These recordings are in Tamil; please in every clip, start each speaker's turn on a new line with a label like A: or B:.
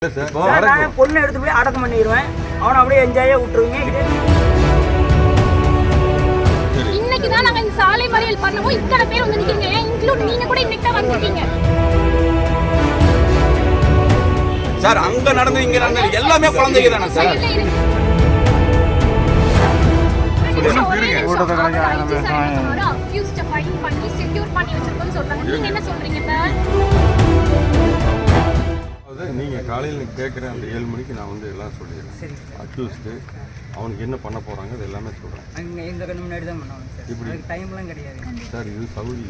A: நான் பொண்ணு எடுத்து போய் அடக்கம் பண்ணிடுவேன். அவனை அப்படியே என்ஜாயா விட்டுருவீங்க.
B: இன்னைக்கு தான் நாங்க இந்த சாலை மறியல் பண்ணவும் இத்தனை பேர் வந்து நிக்கிறீங்க. இன்க்ளூட் நீங்க கூட இன்னைக்கு தான் வந்துட்டீங்க.
C: சார் அங்க நடந்து இங்க நடந்து எல்லாமே குழந்தைங்க தானே சார்.
D: நீங்க காலையில் கேட்குற அந்த 7 மணிக்கு நான் வந்து எல்லாம் சொல்லிடுறேன். அக்யூஸ்டு அவனுக்கு என்ன பண்ண போறாங்க அது எல்லாமே சொல்றேன்.
A: இந்த கண்ணு முன்னாடி தான் பண்ணுவாங்க சார். இப்படி டைம்லாம் கிடையாது சார். இது சவுதி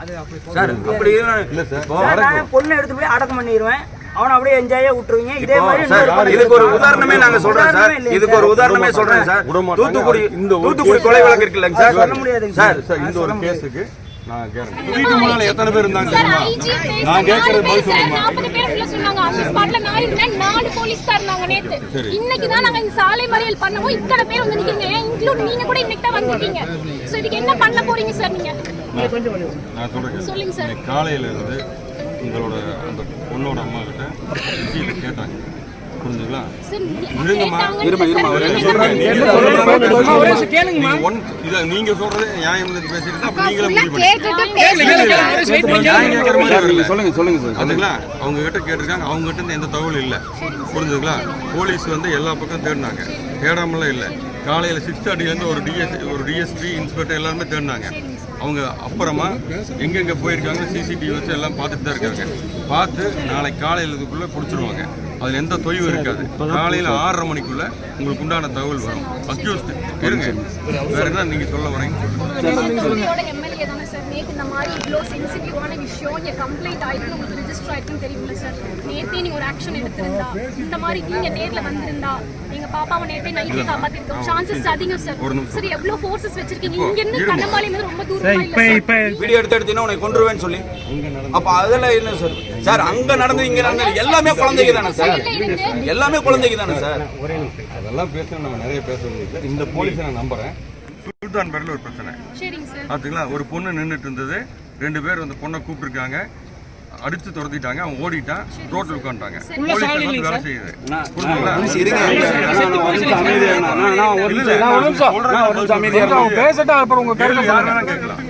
A: அது அப்படி
C: சார் அப்படி இல்ல சார்.
A: நான் பொண்ணு எடுத்து போய் அடக்கம் பண்ணிடுவேன். அவனை அப்படியே என்ஜாயா விட்டுருவீங்க. இதே மாதிரி
C: சார் இதுக்கு ஒரு உதாரணமே நாங்க சொல்றோம் சார். இதுக்கு ஒரு உதாரணமே சொல்றேன் சார். தூத்துக்குடி கொலை வழக்கு இருக்குல்லங்க சார்.
A: சொல்ல முடியாது
D: சார். இந்த ஒரு கேஸுக்கு நான் கேக்குறேன். வீட்டு முன்னால எத்தனை பேர் இருந்தாங்க தெரியுமா? நான் கேக்குறது பதில் சொல்லுங்க.
B: 40 பேர் உள்ள சொன்னாங்க. அந்த ஸ்பாட்ல நான் இருந்தேன். 4 போலீஸ் தான் இருந்தாங்க நேத்து. இன்னைக்கு தான் நாங்க இந்த சாலை மறியல் பண்ணவும் இத்தனை பேர் வந்து நிக்கிறீங்க. இன்க்ளூட் நீங்க கூட இன்னைக்கு தான் வந்துட்டீங்க. சோ இதுக்கு என்ன பண்ண போறீங்க சார் நீங்க?
D: நான் சொல்றேன்.
B: சொல்லுங்க சார்.
D: காலையில இருந்து உங்களோட அந்த பொண்ணோட அம்மா கிட்ட விஷயத்தை கேட்டாங்க. புரிஞ்சுங்களா? நீங்க சொல்றது நியாயம் பேசிட்டு அப்ப நீங்களும் சொல்லுங்க அதுங்களா அவங்க கிட்ட கேட்டிருக்காங்க. அவங்க கிட்ட இருந்து எந்த தகவலும் இல்லை. புரிஞ்சுங்களா? போலீஸ் வந்து எல்லா பக்கம் தேடினாங்க. தேடாமலாம் இல்லை. காலையில் 6:30 ஒரு டிஎஸ்பி இன்ஸ்பெக்டர் எல்லாருமே தேடினாங்க. அவங்க அப்புறமா எங்கெங்கே போயிருக்காங்க சிசிடிவி வச்சு எல்லாம் பார்த்துட்டு தான் இருக்காங்க. பார்த்து நாளைக்கு காலையில் இதுக்குள்ளே பிடிச்சிருவாங்க. அதில் எந்த தொய்வும் இருக்காது. காலையில் 6:30 மணிக்குள்ளே உங்களுக்கு உண்டான தகவல் வரும். அக்யூஸ்ட் இருங்க. வேற என்ன நீங்கள் சொல்ல வரீங்க?
C: வீடியோ எடுத்து உனக்கு கொண்டுருவேன்னு சொல்லி அப்ப அதெல்லாம் என்ன சார்? சார் அங்க நடந்து இங்க நடந்து எல்லாமே குழந்தைங்க தானே சார். எல்லாமே குழந்தைங்க தானே சார்.
D: அதெல்லாம் பேசணும். நம்ம நிறைய பேசணும். இந்த போலீஸை நான் நம்புறேன். சுல்தான் பேரில் ஒரு பிரச்சனை பார்த்துங்களா? ஒரு பொண்ணு நின்றுட்டு இருந்தது. 2 பேர் அந்த பொண்ணை கூப்பிட்டுருக்காங்க. அடிச்சு துரத்திட்டாங்க. அவன் ஓடிட்டான். ரோட்டில் உட்காந்துட்டாங்க. போலீஸ் வேலை செய்யுது. கேட்கலாம்.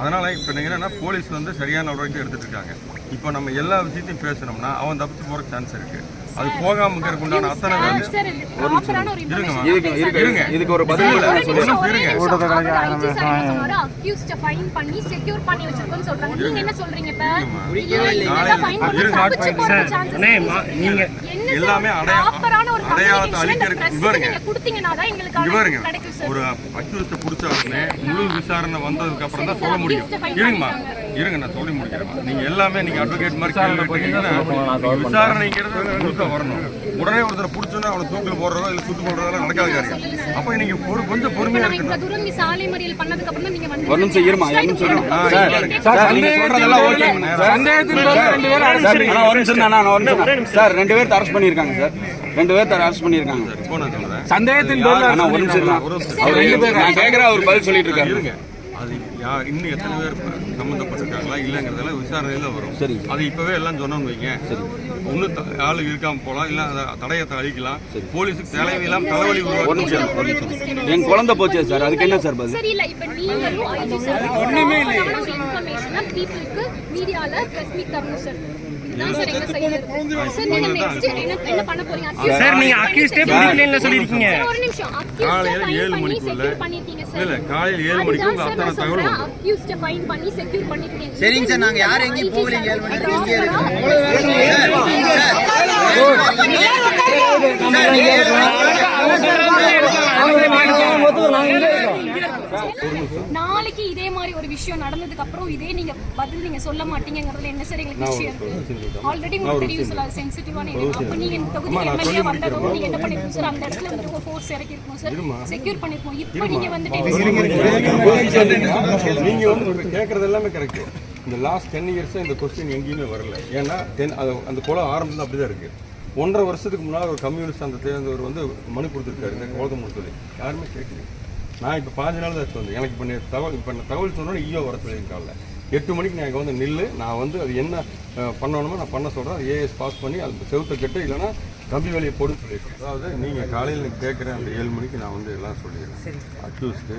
D: அதனால இப்ப என்னன்னா போலீஸ் வந்து சரியான நடவடிக்கை எடுத்துட்டு இருக்காங்க. இப்போ நம்ம எல்லா விஷயத்தையும் பேசணும்னா அவன் தப்பிச்சு போற சான்ஸ் இருக்கு. அது போகாம இருக்கிறதுக்கு உண்டான அத்தனை இதுக்கு ஒரு பதில் எல்லாமே அடையாளத்தை அழிக்கிறதுக்கு இவருங்க ஒரு அக்யூஸ்ட புடிச்சாருன்னு முழு விசாரணை வந்ததுக்கு அப்புறம் தான் சொல்ல முடியும். இருங்க நான் சொல்லி முடிக்கிறேன். நீங்க எல்லாமே நீங்க அட்வொகேட் மாதிரி விசாரணைங்கிறது முழுக்க வரணும். உடனே ஒருத்தரை புடிச்சோன்னா அவனை தூக்கில் போடுறதோ இல்லை சுத்து போடுறதோ நடக்காது காரியம். அப்ப நீங்க கொஞ்சம் பொறுமையா இருக்கணும்.
C: சார் 2 பேர் அரெஸ்ட் பண்ணிருக்காங்க சார். 2 பேர் அரெஸ்ட் பண்ணிருக்காங்க.
D: இப்போ நான் சொல்றேன்
C: சந்தேகத்தின் பேர்ல ஒரு நிமிஷம் அவர் 2 பேர் நான் கேக்குறேன். அவர் பதில் சொல்லிட்டு இருக்காரு.
D: அது இன்னும் எத்தனை பேர் சம்மந்தப்பட்டிருக்காங்களா இல்லைங்கிறதெல்லாம் விசாரணையில வரும். சரி அது இப்பவே எல்லாம் சொன்னோம்னு வைங்க. சரி ஒன்றும் ஆளு இருக்காம போகலாம். இல்லை தடயத்தை அழிக்கலாம். போலீஸுக்கு தேவையில்லாம் தலைவலி உருவாக்கும்.
C: என் குழந்தை போச்சு சார். அதுக்கு என்ன சார் பதில்?
D: காலையில 7 மணிக்குள்ள இல்ல காலையில் 7 மணிக்கு உங்க அத்தனை தகவல்
E: சரிங்க சார். நாங்க யாரும் எங்கேயும் போகலீங்க. 7 மணிக்கு
B: நாளைக்கு இதே மாதிரி ஒரு விஷயம் நடந்ததுக்கு அப்புறம் இதே நீங்க பதில் நீங்க சொல்ல மாட்டீங்கங்கறதுல என்ன சார் எங்களுக்கு விஷயம் இருக்கு. ஆல்ரெடி உங்களுக்கு தெரியும் சார் சென்சிட்டிவான ஏரியா. அப்ப நீங்க இந்த தொகுதி எம்எல்ஏ வந்ததும் நீங்க என்ன பண்ணிருக்கீங்க சார்? அந்த இடத்துல வந்து ஒரு ஃபோர்ஸ் இறக்கி இருக்கணும் சார். செக்யூர் பண்ணிருக்கோம். இப்போ நீங்க வந்துட்டு
D: நீங்க வந்து கேக்குறது எல்லாமே கரெக்ட். இந்த லாஸ்ட் 10 இயர்ஸா இந்த கொஸ்டின் எங்கேயுமே வரல. ஏன்னா அந்த கொலை ஆரம்பத்துல அப்படிதான் இருக்கு. 1.5 வருஷத்துக்கு முன்னாடி ஒரு கம்யூனிஸ்ட் அந்த தேர்ந்தவர் வந்து மனு கொடுத்துருக்காரு. இந்த கோலத்தை சொல்லி யாருமே கேட்கல. நான் இப்போ 5 நாள் தான் வந்தேன். எனக்கு இப்போ தகவல் சொன்னோன்னு ஈயோ வர சொல்லியிருக்காங்க. 8 மணிக்கு நான் இங்கே வந்து நில்லு, நான் வந்து அது என்ன பண்ணணுமோ நான் பண்ண சொல்கிறேன். ஏஎஸ் பாஸ் பண்ணி அது செவுத்தை கட்டு, இல்லைன்னா கம்பி வேலையை போடுன்னு சொல்லியிருக்கேன். அதாவது நீங்கள் காலையில் கேட்குற அந்த 7 மணிக்கு நான் வந்து எல்லாம் சொல்லிடுறேன். அக்யூஸ்டு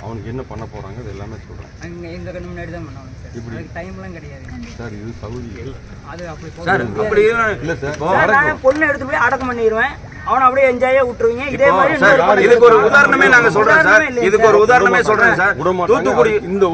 D: அவனுக்கு என்ன பண்ண போகிறாங்க அது எல்லாமே சொல்கிறேன்.
A: எங்கள் கண்ணு முன்னாடி தான் பண்ணுவாங்க சார். இப்படி டைம்லாம் கிடையாது
D: சார். இது சவுதி
A: அது அப்படி
C: சார். அப்படி
D: இல்லை சார்.
F: நான் பொண்ணு எடுத்து போய் அடக்கம் பண்ணிடுவேன், அவனை அப்படியே என்ஜாயா விட்டுருவீங்க. இதே மாதிரி
C: இதுக்கு ஒரு உதாரணமே நாங்க சொல்றேன் சார். இதுக்கு ஒரு உதாரணமே சொல்றேன் சார்.
D: தூத்துக்குடி இந்த